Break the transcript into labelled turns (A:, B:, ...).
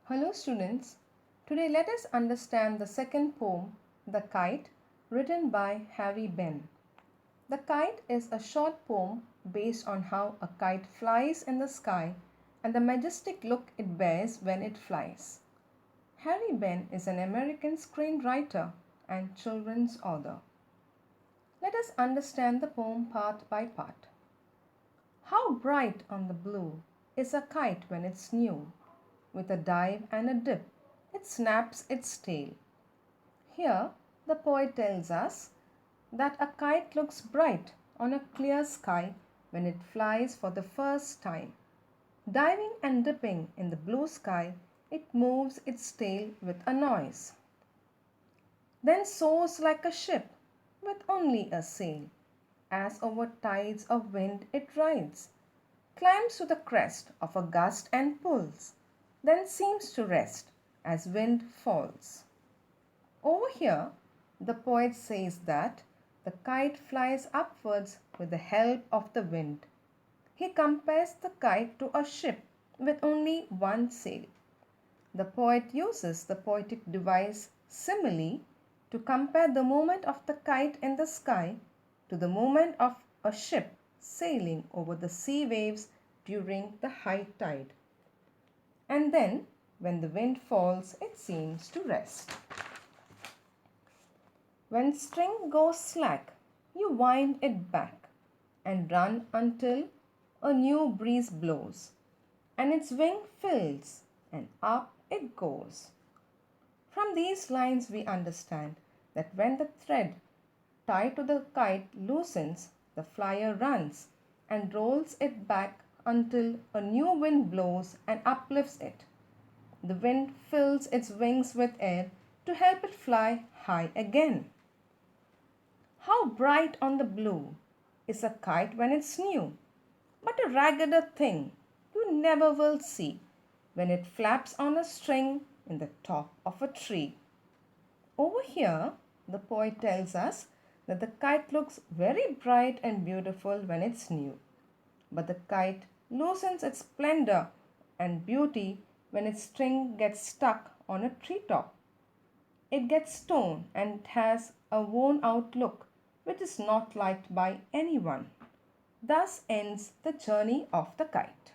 A: Hello students, today let us understand the second poem, The Kite, written by Harry Ben. The Kite is a short poem based on how a kite flies in the sky and the majestic look it bears when it flies. Harry Ben is an American screenwriter and children's author. Let us understand the poem part by part. How bright on the blue is a kite when it's new. With a dive and a dip, it snaps its tail. Here, the poet tells us that a kite looks bright on a clear sky when it flies for the first time. Diving and dipping in the blue sky, it moves its tail with a noise. Then soars like a ship with only a sail. As over tides of wind it rides, climbs to the crest of a gust and pulls, then seems to rest as wind falls. Over here, the poet says that the kite flies upwards with the help of the wind. He compares the kite to a ship with only one sail. The poet uses the poetic device simile to compare the movement of the kite in the sky to the movement of a ship sailing over the sea waves during the high tide. And then, when the wind falls, it seems to rest. When string goes slack, you wind it back and run until a new breeze blows, and its wing fills, and up it goes. From these lines, we understand that when the thread tied to the kite loosens, the flyer runs and rolls it back until a new wind blows and uplifts it. The wind fills its wings with air to help it fly high again. How bright on the blue is a kite when it's new, but a raggeder thing you never will see when it flaps on a string in the top of a tree. Over here, the poet tells us that the kite looks very bright and beautiful when it's new, but the kite loses its splendor and beauty when its string gets stuck on a treetop. It gets torn and has a worn out look which is not liked by anyone. Thus ends the journey of the kite.